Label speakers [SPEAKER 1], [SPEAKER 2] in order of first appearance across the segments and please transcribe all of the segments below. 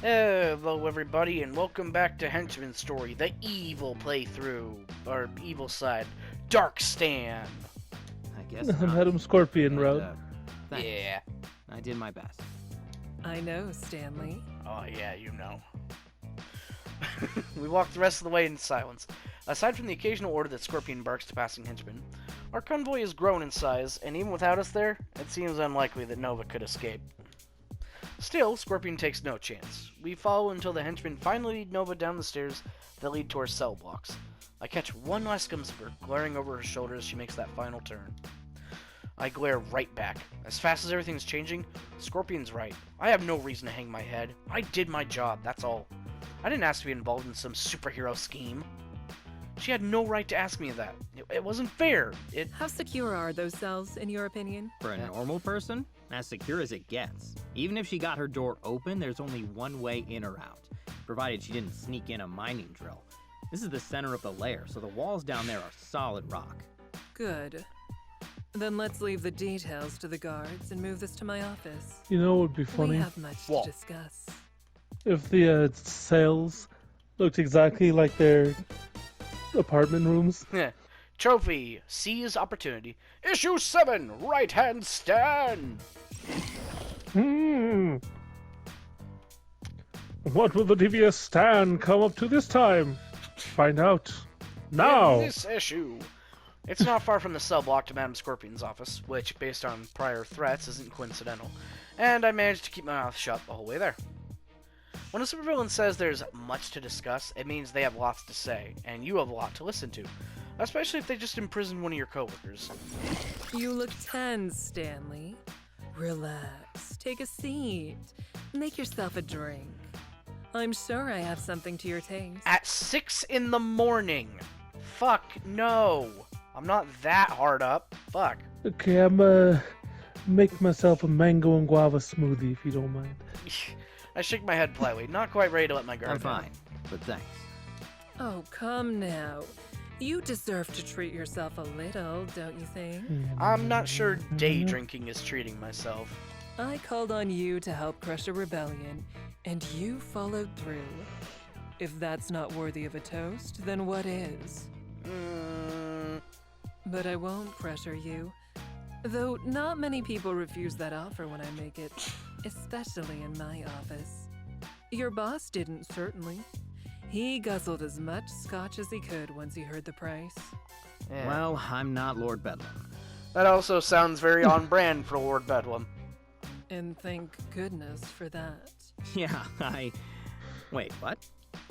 [SPEAKER 1] Hello everybody and welcome back to Henchman's Story, the evil playthrough, or evil side, Dark Stand.
[SPEAKER 2] I guess
[SPEAKER 3] Madam Scorpion Road.
[SPEAKER 2] Thanks.
[SPEAKER 1] Yeah.
[SPEAKER 2] I did my best.
[SPEAKER 4] I know, Stanley.
[SPEAKER 1] Oh yeah, you know. We walked the rest of the way in silence. Aside from the occasional order that Scorpion barks to passing henchmen, our convoy has grown in size, and even without us there, it seems unlikely that Nova could escape. Still, Scorpion takes no chance. We follow until the henchmen finally lead Nova down the stairs that lead to our cell blocks. I catch one last glimpse of her, glaring over her shoulder as she makes that final turn. I glare right back. As fast as everything's changing, Scorpion's right. I have no reason to hang my head. I did my job, that's all. I didn't ask to be involved in some superhero scheme. She had no right to ask me that. It wasn't fair.
[SPEAKER 4] How secure are those cells, in your opinion?
[SPEAKER 2] For a normal person, as secure as it gets. Even if she got her door open, there's only one way in or out, provided she didn't sneak in a mining drill. This is the center of the lair, so the walls down there are solid rock.
[SPEAKER 4] Good. Then let's leave the details to the guards and move this to my office.
[SPEAKER 3] You know what would be funny?
[SPEAKER 4] We have much to discuss.
[SPEAKER 3] If the cells looked exactly like their apartment rooms.
[SPEAKER 1] Trophy. Seize opportunity. Issue 7. Right hand stand.
[SPEAKER 3] What will the devious stand come up to this time? Find out now.
[SPEAKER 1] In this issue. It's not far from the cell block to Madam Scorpion's office, which, based on prior threats, isn't coincidental. And I managed to keep my mouth shut the whole way there. When a supervillain says there's much to discuss, it means they have lots to say, and you have a lot to listen to. Especially if they just imprisoned one of your coworkers.
[SPEAKER 4] You look tense, Stanley. Relax. Take a seat. Make yourself a drink. I'm sure I have something to your taste.
[SPEAKER 1] At 6 in the morning. Fuck no. I'm not that hard up. Fuck.
[SPEAKER 3] Okay, I'm make myself a mango and guava smoothie if you don't mind.
[SPEAKER 1] I shake my head politely, not quite ready to let my guard
[SPEAKER 2] I'm
[SPEAKER 1] down.
[SPEAKER 2] fine, but thanks.
[SPEAKER 4] Oh, come now. You deserve to treat yourself a little, don't you think?
[SPEAKER 1] I'm not sure day drinking is treating myself.
[SPEAKER 4] I called on you to help crush a rebellion, and you followed through. If that's not worthy of a toast, then what is? But I won't pressure you. Though not many people refuse that offer when I make it, especially in my office. Your boss didn't, certainly. He guzzled as much scotch as he could once he heard the price.
[SPEAKER 1] Yeah.
[SPEAKER 2] Well, I'm not Lord Bedlam.
[SPEAKER 1] That also sounds very on brand for Lord Bedlam.
[SPEAKER 4] And thank goodness for that.
[SPEAKER 2] Yeah, Wait, what?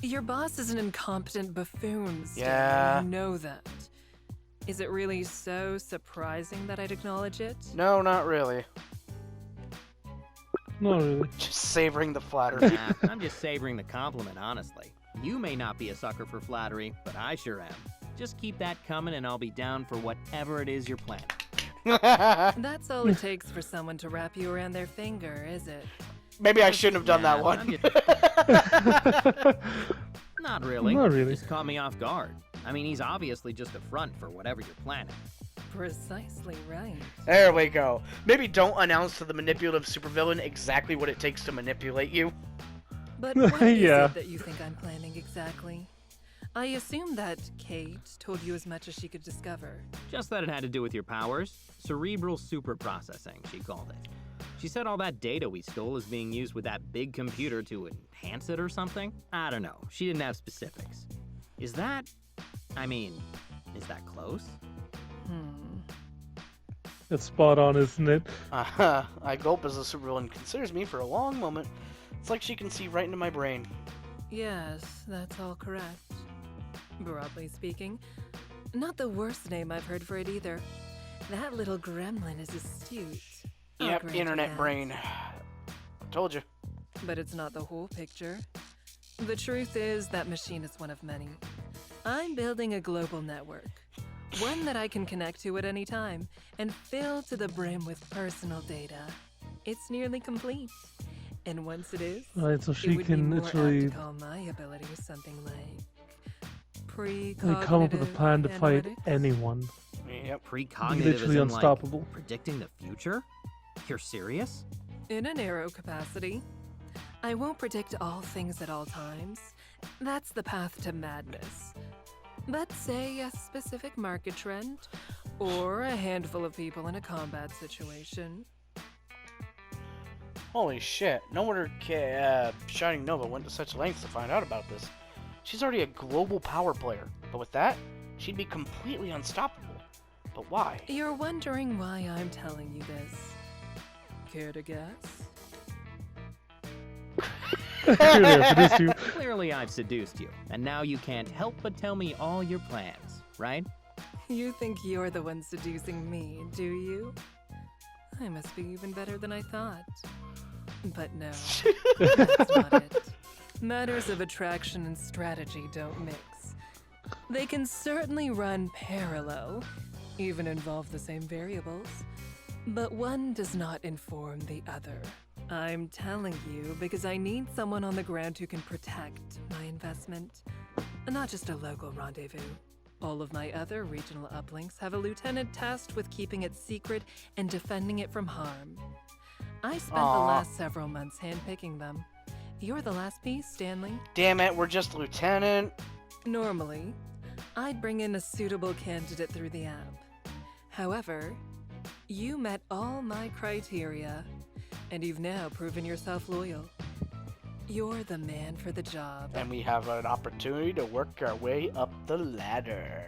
[SPEAKER 4] Your boss is an incompetent buffoon, Stan.
[SPEAKER 1] Yeah.
[SPEAKER 4] You know that. Is it really so surprising that I'd acknowledge it?
[SPEAKER 1] No, not really.
[SPEAKER 3] Not really.
[SPEAKER 1] Just savoring the flattery.
[SPEAKER 2] Nah, I'm just savoring the compliment, honestly. You may not be a sucker for flattery, but I sure am. Just keep that coming and I'll be down for whatever it is you're planning.
[SPEAKER 4] That's all it takes for someone to wrap you around their finger, is it?
[SPEAKER 1] Maybe I shouldn't have done
[SPEAKER 2] Nah,
[SPEAKER 1] that one.
[SPEAKER 2] Not really.
[SPEAKER 3] Not really.
[SPEAKER 2] Just caught me off guard. I mean, he's obviously just a front for whatever you're planning.
[SPEAKER 4] Precisely right.
[SPEAKER 1] There we go. Maybe don't announce to the manipulative supervillain exactly what it takes to manipulate you.
[SPEAKER 4] But what is
[SPEAKER 3] Yeah.
[SPEAKER 4] it that you think I'm planning exactly? I assume that Kate told you as much as she could discover.
[SPEAKER 2] Just that it had to do with your powers. Cerebral superprocessing, she called it. She said all that data we stole is being used with that big computer to enhance it or something. I don't know. She didn't have specifics. Is that close?
[SPEAKER 3] It's spot on, isn't it?
[SPEAKER 1] I gulp as the supervillain considers me for a long moment. It's like she can see right into my brain.
[SPEAKER 4] Yes, that's all correct. Broadly speaking, not the worst name I've heard for it either. That little gremlin is astute. I'll
[SPEAKER 1] Yep,
[SPEAKER 4] grant you
[SPEAKER 1] internet
[SPEAKER 4] that.
[SPEAKER 1] brain. Told you.
[SPEAKER 4] But it's not the whole picture. The truth is that machine is one of many. I'm building a global network. One that I can connect to at any time and fill to the brim with personal data. It's nearly complete. And once it is,
[SPEAKER 3] Right, so
[SPEAKER 4] it
[SPEAKER 3] she
[SPEAKER 4] would
[SPEAKER 3] can
[SPEAKER 4] be more apt
[SPEAKER 3] literally
[SPEAKER 4] to call my abilities something like
[SPEAKER 3] they come up with a plan to fight
[SPEAKER 4] analytics.
[SPEAKER 3] anyone.
[SPEAKER 1] Yep.
[SPEAKER 2] Precognitive
[SPEAKER 3] Literally
[SPEAKER 2] as in,
[SPEAKER 3] unstoppable.
[SPEAKER 2] like, predicting the future? You're serious?
[SPEAKER 4] In a narrow capacity. I won't predict all things at all times. That's the path to madness. But say a specific market trend, or a handful of people in a combat situation.
[SPEAKER 1] Holy shit, no wonder Shining Nova went to such lengths to find out about this. She's already a global power player, but with that, she'd be completely unstoppable. But why?
[SPEAKER 4] You're wondering why I'm telling you this. Care to guess?
[SPEAKER 3] Clearly, I seduced you.
[SPEAKER 2] Clearly, I've seduced you, and now you can't help but tell me all your plans, right?
[SPEAKER 4] You think you're the one seducing me, do you? I must be even better than I thought. But no, that's not it. Matters of attraction and strategy don't mix. They can certainly run parallel, even involve the same variables, but one does not inform the other. I'm telling you because I need someone on the ground who can protect my investment, not just a local rendezvous. All of my other regional uplinks have a lieutenant tasked with keeping it secret and defending it from harm. I spent the last several months handpicking them. You're the last piece, Stanley.
[SPEAKER 1] Damn it, we're just lieutenant.
[SPEAKER 4] Normally, I'd bring in a suitable candidate through the app. However, you met all my criteria, and you've now proven yourself loyal. You're the man for the job.
[SPEAKER 1] And we have an opportunity to work our way up the ladder.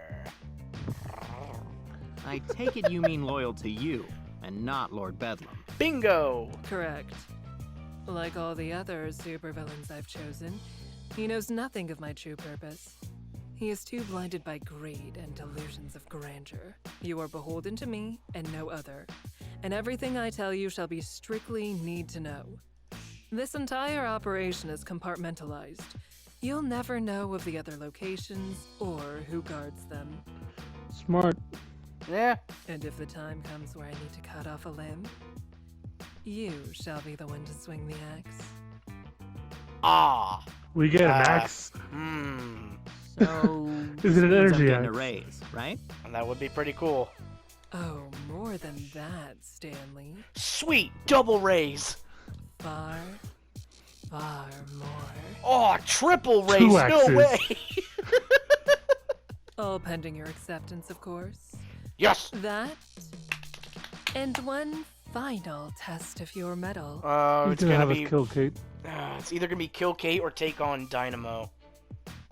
[SPEAKER 2] I take it you mean loyal to you, and not Lord Bedlam.
[SPEAKER 1] Bingo!
[SPEAKER 4] Correct. Like all the other supervillains I've chosen, he knows nothing of my true purpose. He is too blinded by greed and delusions of grandeur. You are beholden to me and no other, and everything I tell you shall be strictly need to know. This entire operation is compartmentalized. You'll never know of the other locations or who guards them.
[SPEAKER 3] Smart.
[SPEAKER 1] Yeah.
[SPEAKER 4] And if the time comes where I need to cut off a limb, you shall be the one to swing the axe.
[SPEAKER 1] Ah.
[SPEAKER 3] We get an axe.
[SPEAKER 2] So,
[SPEAKER 3] Is it an
[SPEAKER 2] means I'm
[SPEAKER 3] energy
[SPEAKER 2] getting a
[SPEAKER 3] axe?
[SPEAKER 2] raise, right?
[SPEAKER 1] And that would be pretty cool.
[SPEAKER 4] Oh, more than that, Stanley.
[SPEAKER 1] Sweet! Double raise!
[SPEAKER 4] Far, far more.
[SPEAKER 1] Oh, triple raise!
[SPEAKER 3] Two
[SPEAKER 1] No
[SPEAKER 3] axes.
[SPEAKER 1] way!
[SPEAKER 4] All pending your acceptance, of course.
[SPEAKER 1] Yes!
[SPEAKER 4] That, and one final test of your mettle.
[SPEAKER 3] He's
[SPEAKER 1] It's
[SPEAKER 3] gonna
[SPEAKER 1] gonna
[SPEAKER 3] have
[SPEAKER 1] be...
[SPEAKER 3] us kill Kate.
[SPEAKER 1] It's either gonna be kill Kate or take on Dynamo.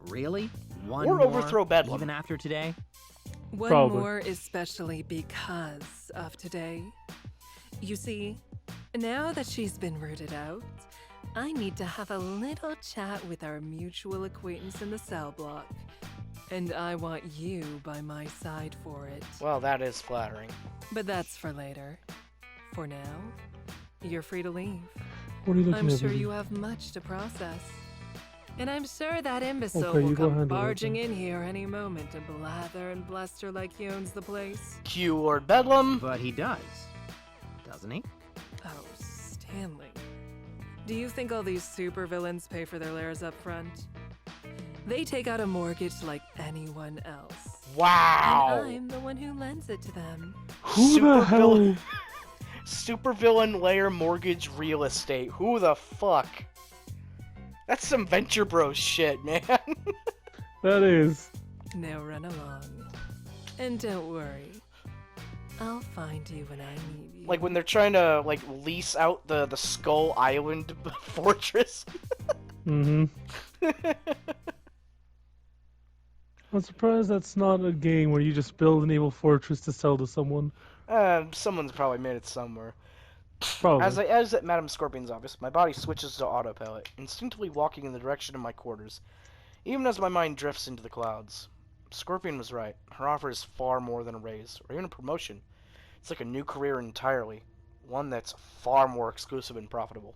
[SPEAKER 2] Really? One
[SPEAKER 1] Or
[SPEAKER 2] more,
[SPEAKER 1] overthrow Bedlam.
[SPEAKER 2] even after today?
[SPEAKER 4] One
[SPEAKER 3] Probably.
[SPEAKER 4] more especially because of today. You see, now that she's been rooted out, I need to have a little chat with our mutual acquaintance in the cell block. And I want you by my side for it.
[SPEAKER 1] Well, that is flattering.
[SPEAKER 4] But that's for later. For now, you're free to leave.
[SPEAKER 3] What are you looking
[SPEAKER 4] I'm
[SPEAKER 3] at?
[SPEAKER 4] sure
[SPEAKER 3] baby?
[SPEAKER 4] you have much to process. And I'm sure that imbecile
[SPEAKER 3] Okay,
[SPEAKER 4] will
[SPEAKER 3] you go
[SPEAKER 4] come
[SPEAKER 3] handle it,
[SPEAKER 4] barging
[SPEAKER 3] then.
[SPEAKER 4] in here any moment to blather and bluster like he owns the place.
[SPEAKER 1] Q Lord Bedlam.
[SPEAKER 2] But he does, doesn't he?
[SPEAKER 4] Oh, Stanley. Do you think all these supervillains pay for their lairs up front? They take out a mortgage like anyone else.
[SPEAKER 1] Wow!
[SPEAKER 4] And I'm the one who lends it to them.
[SPEAKER 3] Who the hell?
[SPEAKER 1] Supervillain layer mortgage real estate. Who the fuck? That's some Venture Bros shit, man.
[SPEAKER 3] That is.
[SPEAKER 4] Now run along. And don't worry. I'll find you when I need you.
[SPEAKER 1] Like when they're trying to like lease out the Skull Island fortress.
[SPEAKER 3] Mm-hmm. I'm surprised that's not a game where you just build an evil fortress to sell to someone.
[SPEAKER 1] Someone's probably made it somewhere.
[SPEAKER 3] Probably.
[SPEAKER 1] As I exit Madame Scorpion's office, my body switches to autopilot, instinctively walking in the direction of my quarters, even as my mind drifts into the clouds. Scorpion was right. Her offer is far more than a raise, or even a promotion. It's like a new career entirely, one that's far more exclusive and profitable.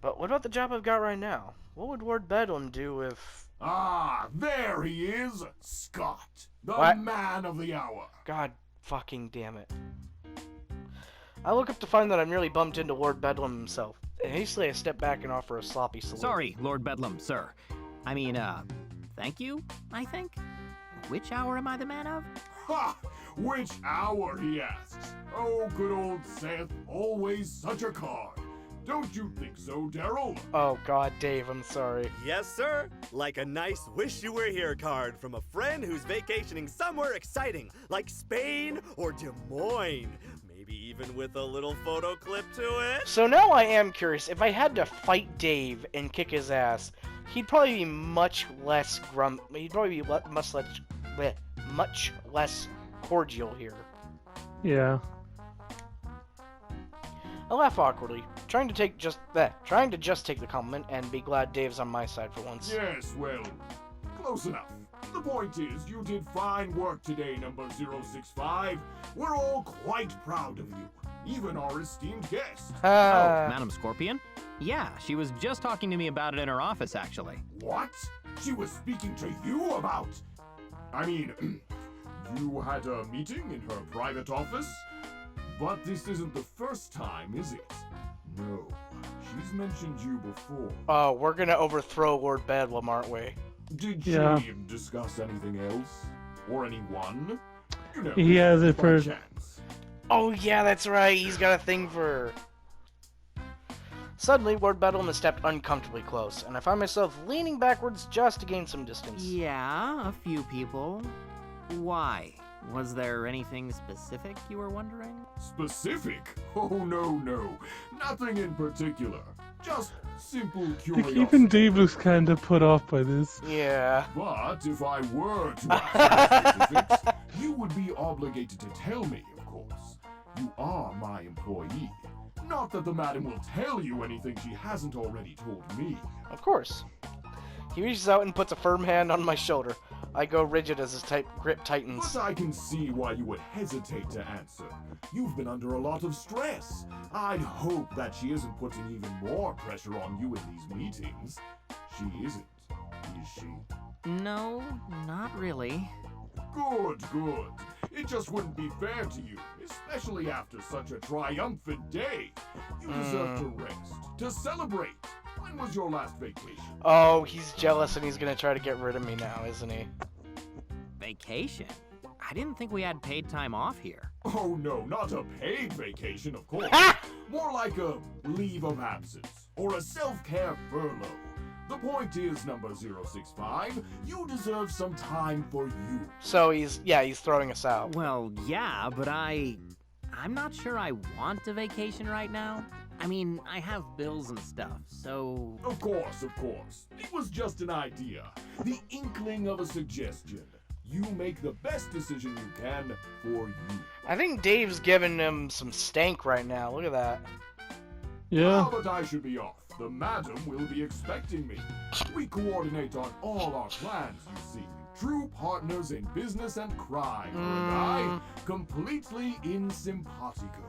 [SPEAKER 1] But what about the job I've got right now? What would Lord Bedlam do if...
[SPEAKER 5] Ah, there he is, Scott, the
[SPEAKER 1] What?
[SPEAKER 5] man of the hour.
[SPEAKER 1] God fucking damn it. I look up to find that I'm nearly bumped into Lord Bedlam himself. Hastily I step back and offer a sloppy salute.
[SPEAKER 2] Sorry, Lord Bedlam, sir. I mean, thank you, I think? Which hour am I the man of?
[SPEAKER 5] Ha! Which hour, he asks. Oh, good old Seth, always such a card. Don't you think so, Daryl?
[SPEAKER 1] Oh god, Dave, I'm sorry.
[SPEAKER 6] Yes, sir. Like a nice wish you were here card from a friend who's vacationing somewhere exciting, like Spain or Des Moines. Maybe even with a little photo clip to it.
[SPEAKER 1] So now I am curious, if I had to fight Dave and kick his ass, he'd probably be much less he'd probably be much less cordial here.
[SPEAKER 3] Yeah.
[SPEAKER 1] I laugh awkwardly, trying to just take the compliment and be glad Dave's on my side for once.
[SPEAKER 5] Yes, well, close enough. The point is, you did fine work today, number 065. We're all quite proud of you, even our esteemed guest.
[SPEAKER 2] Oh,
[SPEAKER 1] Ah,
[SPEAKER 2] Madam Scorpion? Yeah, she was just talking to me about it in her office, actually.
[SPEAKER 5] What? She was speaking to you about... I mean, you had a meeting in her private office? But this isn't the first time, is it? No, she's mentioned you before.
[SPEAKER 1] oh, we're gonna overthrow Lord Bedlam, aren't we?
[SPEAKER 5] Did
[SPEAKER 3] Yeah.
[SPEAKER 5] she discuss anything else? Or anyone? You know,
[SPEAKER 3] He has it
[SPEAKER 5] by
[SPEAKER 3] for-
[SPEAKER 5] chance.
[SPEAKER 1] Oh yeah, that's right, he's got a thing for... Suddenly, Lord Bedlam has stepped uncomfortably close, and I find myself leaning backwards just to gain some distance.
[SPEAKER 2] Yeah, a few people. Why? Was there anything specific you were wondering?
[SPEAKER 5] Specific? Oh, no. Nothing in particular. Just simple curiosity.
[SPEAKER 3] Even Dave looks kind of put off by this.
[SPEAKER 1] Yeah.
[SPEAKER 5] But if I were to ask for specifics, you would be obligated to tell me, of course. You are my employee. Not that the madam will tell you anything she hasn't already told me.
[SPEAKER 1] Of course. He reaches out and puts a firm hand on my shoulder. I go rigid as his tight grip tightens.
[SPEAKER 5] But I can see why you would hesitate to answer. You've been under a lot of stress. I'd hope that she isn't putting even more pressure on you in these meetings. She isn't, is she?
[SPEAKER 2] No, not really.
[SPEAKER 5] Good. It just wouldn't be fair to you, especially after such a triumphant day. You deserve to rest, to celebrate. When was your last vacation?
[SPEAKER 1] Oh, he's jealous and he's gonna try to get rid of me now, isn't he?
[SPEAKER 2] Vacation? I didn't think we had paid time off here.
[SPEAKER 5] Oh no, not a paid vacation, of course. More like a leave of absence, or a self-care furlough. The point is, number 065, you deserve some time for you.
[SPEAKER 1] So he's throwing us out.
[SPEAKER 2] Well, yeah, but I'm not sure I want a vacation right now. I mean, I have bills and stuff, so...
[SPEAKER 5] Of course. It was just an idea. The inkling of a suggestion. You make the best decision you can for you.
[SPEAKER 1] I think Dave's giving him some stank right now. Look at that.
[SPEAKER 3] Yeah.
[SPEAKER 5] Now that I should be off, the madam will be expecting me. We coordinate on all our plans, you see. True partners in business and crime, her and I, completely in simpatico.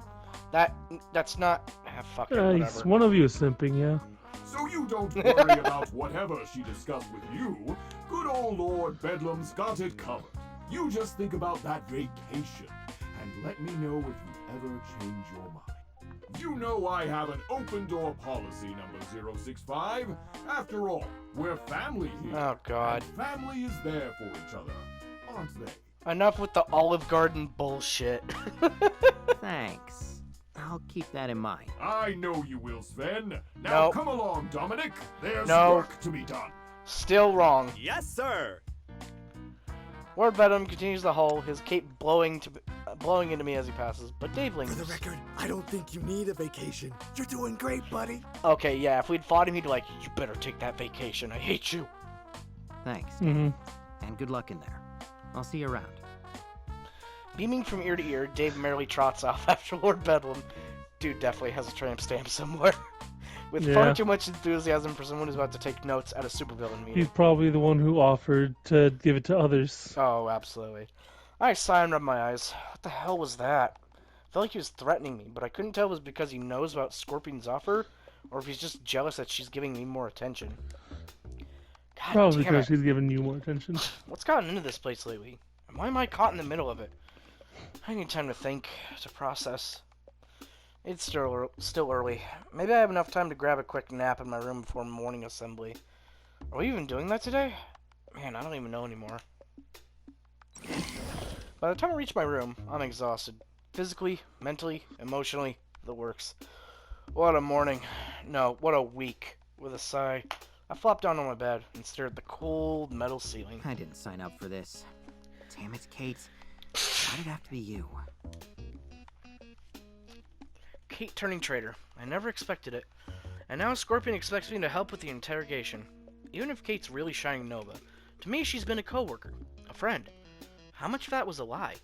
[SPEAKER 1] That's not... fuck it,
[SPEAKER 3] He's
[SPEAKER 1] whatever.
[SPEAKER 3] one of you is simping, yeah.
[SPEAKER 5] So you don't worry about whatever she discussed with you. Good old Lord Bedlam's got it covered. You just think about that vacation, and let me know if you ever change your mind. You know I have an open door policy, number 065. After all, we're family here.
[SPEAKER 1] Oh, God.
[SPEAKER 5] And family is there for each other, aren't they?
[SPEAKER 1] Enough with the Olive Garden bullshit.
[SPEAKER 2] Thanks. I'll keep that in mind.
[SPEAKER 5] I know you will, Sven. Now
[SPEAKER 1] Nope.
[SPEAKER 5] come along, Dominic. There's
[SPEAKER 1] No.
[SPEAKER 5] work to be done.
[SPEAKER 1] Still wrong.
[SPEAKER 6] Yes, sir.
[SPEAKER 1] Lord Bedlam continues the hall, his cape blowing into me as he passes, but Dave
[SPEAKER 6] For
[SPEAKER 1] lingers.
[SPEAKER 6] the record, I don't think you need a vacation. You're doing great, buddy.
[SPEAKER 1] Okay, yeah, if we'd fought him, he'd be like, you better take that vacation, I hate you.
[SPEAKER 2] Thanks,
[SPEAKER 3] Mm-hmm.
[SPEAKER 2] and good luck in there. I'll see you around.
[SPEAKER 1] Beaming from ear to ear, Dave merrily trots off after Lord Bedlam. Dude definitely has a tramp stamp somewhere. With far
[SPEAKER 3] Yeah.
[SPEAKER 1] too much enthusiasm for someone who's about to take notes at a supervillain meeting.
[SPEAKER 3] He's probably the one who offered to give it to others.
[SPEAKER 1] Oh, absolutely. I sigh and rub my eyes. What the hell was that? I felt like he was threatening me, but I couldn't tell if it was because he knows about Scorpion's offer, or if he's just jealous that she's giving me more attention. God
[SPEAKER 3] Probably
[SPEAKER 1] damn
[SPEAKER 3] because
[SPEAKER 1] it.
[SPEAKER 3] she's giving you more attention.
[SPEAKER 1] What's gotten into this place lately? And why am I caught in the middle of it? I need time to think, to process. It's still early. Maybe I have enough time to grab a quick nap in my room before morning assembly. Are we even doing that today? Man, I don't even know anymore. By the time I reach my room, I'm exhausted. Physically, mentally, emotionally, the works. What a morning. No, what a week. With a sigh, I flopped down on my bed and stared at the cold metal ceiling.
[SPEAKER 2] I didn't sign up for this. Damn it, Kate. Why did it have to be you?
[SPEAKER 1] Kate turning traitor. I never expected it. And now Scorpion expects me to help with the interrogation. Even if Kate's really shining Nova, to me she's been a coworker, a friend. How much of that was a lie?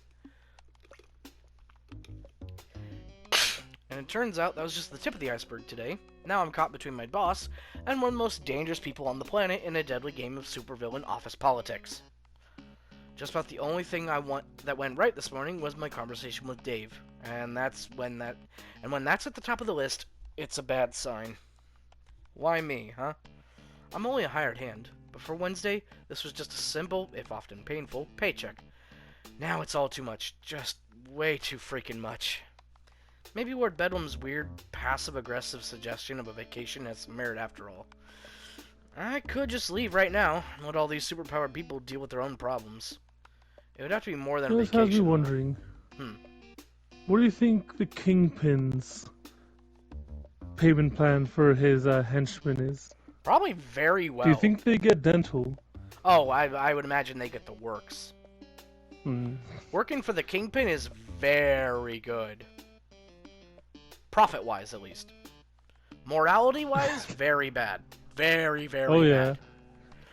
[SPEAKER 1] And it turns out that was just the tip of the iceberg today. Now I'm caught between my boss and one of the most dangerous people on the planet in a deadly game of supervillain office politics. Just about the only thing that went right this morning was my conversation with Dave, and when that's at the top of the list, it's a bad sign. Why me, huh? I'm only a hired hand, but for Wednesday, this was just a simple, if often painful, paycheck. Now it's all too much, just way too freaking much. Maybe Lord Bedlam's weird, passive-aggressive suggestion of a vacation has some merit after all. I could just leave right now and let all these superpowered people deal with their own problems. It would have to be more than a
[SPEAKER 3] This
[SPEAKER 1] vacation.
[SPEAKER 3] has me wondering. What do you think the Kingpin's payment plan for his henchman is?
[SPEAKER 1] Probably very well.
[SPEAKER 3] Do you think they get dental?
[SPEAKER 1] Oh, I would imagine they get the works.
[SPEAKER 3] Hmm.
[SPEAKER 1] Working for the Kingpin is very good. Profit-wise, at least. Morality-wise, very bad. Very, very
[SPEAKER 3] Oh yeah.
[SPEAKER 1] bad.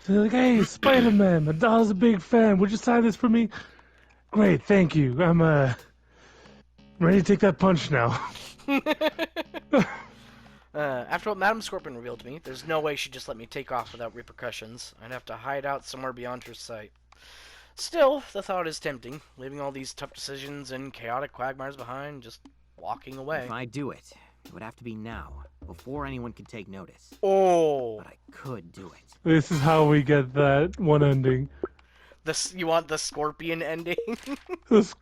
[SPEAKER 3] So they're like, hey, Spider-Man, my daughter's a big fan. Would you sign this for me? Great, thank you. I'm ready to take that punch now.
[SPEAKER 1] After what Madame Scorpion revealed to me, there's no way she'd just let me take off without repercussions. I'd have to hide out somewhere beyond her sight. Still, the thought is tempting, leaving all these tough decisions and chaotic quagmires behind, just walking away.
[SPEAKER 2] If I do it, it would have to be now, before anyone could take notice.
[SPEAKER 1] Oh!
[SPEAKER 2] But I could do it.
[SPEAKER 3] This is how we get that one ending.
[SPEAKER 1] You want the Scorpion ending?
[SPEAKER 3] This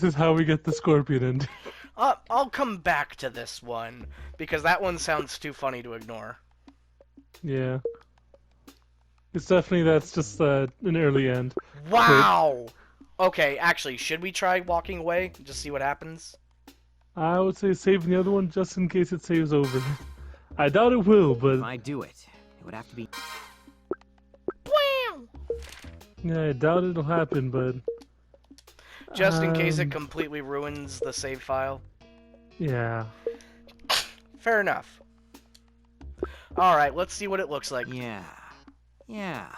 [SPEAKER 3] is how we get the Scorpion ending.
[SPEAKER 1] I'll come back to this one, because that one sounds too funny to ignore.
[SPEAKER 3] Yeah. It's definitely, that's just an early end.
[SPEAKER 1] Wow! Okay, actually, should we try walking away? Just see what happens?
[SPEAKER 3] I would say saving the other one just in case it saves over. I doubt it will,
[SPEAKER 2] If
[SPEAKER 3] but
[SPEAKER 2] I do it, it would have to be...
[SPEAKER 1] Bwam!
[SPEAKER 3] yeah, I doubt it'll happen, but
[SPEAKER 1] Just in case it completely ruins the save file.
[SPEAKER 3] yeah.
[SPEAKER 1] Fair enough. Alright, let's see what it looks like.
[SPEAKER 2] Yeah.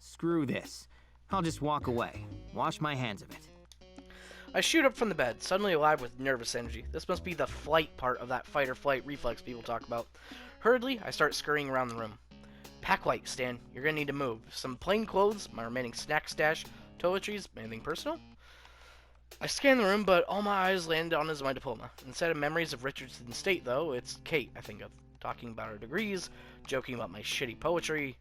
[SPEAKER 2] Screw this. I'll just walk away. Wash my hands of it.
[SPEAKER 1] I shoot up from the bed, suddenly alive with nervous energy. This must be the flight part of that fight-or-flight reflex people talk about. Hurriedly, I start scurrying around the room. Pack light, Stan. You're gonna need to move. Some plain clothes, my remaining snack stash, toiletries, anything personal? I scan the room, but all my eyes land on is my diploma. Instead of memories of Richardson State, though, it's Kate I think of. Talking about her degrees, joking about my shitty poetry.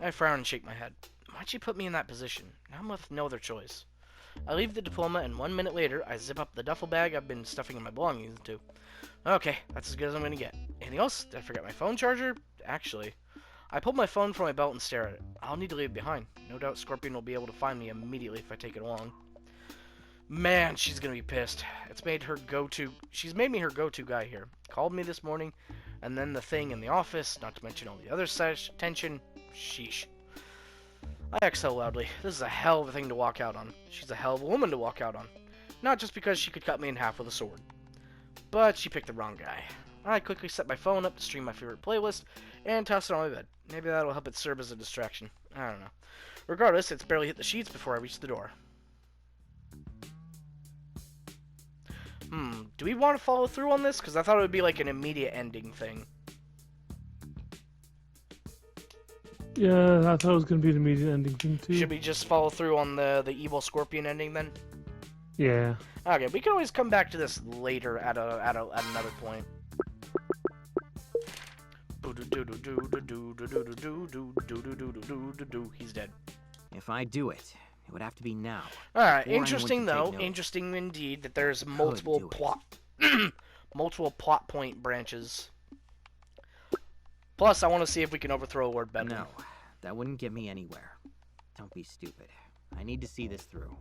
[SPEAKER 1] I frown and shake my head. Why'd she put me in that position? Now I'm with no other choice. I leave the diploma, and 1 minute later, I zip up the duffel bag I've been stuffing my belongings into. Okay, that's as good as I'm gonna get. Anything else? Did I forget my phone charger? Actually, I pulled my phone from my belt and stare at it. I'll need to leave it behind. No doubt Scorpion will be able to find me immediately if I take it along. Man, she's gonna be pissed. She's made me her go-to guy here. Called me this morning, and then the thing in the office, not to mention all the other tension. Sheesh. I exhale loudly. This is a hell of a thing to walk out on. She's a hell of a woman to walk out on. Not just because she could cut me in half with a sword. But she picked the wrong guy. I quickly set my phone up to stream my favorite playlist, and toss it on my bed. Maybe that'll help it serve as a distraction. I don't know. Regardless, it's barely hit the sheets before I reach the door. Do we want to follow through on this? Because I thought it would be like an immediate ending thing.
[SPEAKER 3] Yeah, I thought it was gonna be an immediate ending thing too.
[SPEAKER 1] Should we just follow through on the evil Scorpion ending then?
[SPEAKER 3] Yeah.
[SPEAKER 1] Okay, we can always come back to this later at another point. He's dead.
[SPEAKER 2] If I do it, it would have to be now.
[SPEAKER 1] Alright,
[SPEAKER 2] Before anyone
[SPEAKER 1] interesting
[SPEAKER 2] can take
[SPEAKER 1] though.
[SPEAKER 2] notice.
[SPEAKER 1] Interesting indeed that there's multiple
[SPEAKER 2] do it.
[SPEAKER 1] plot multiple plot point branches. Plus, I want to see if we can overthrow Lord Bedlam.
[SPEAKER 2] No, that wouldn't get me anywhere. Don't be stupid. I need to see this through.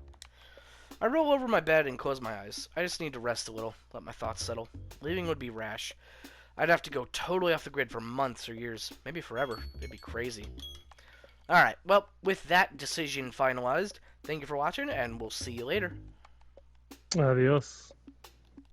[SPEAKER 1] I roll over my bed and close my eyes. I just need to rest a little, let my thoughts settle. Leaving would be rash. I'd have to go totally off the grid for months or years, maybe forever. It'd be crazy. Alright, well, with that decision finalized, thank you for watching, and we'll see you later.
[SPEAKER 3] Adios.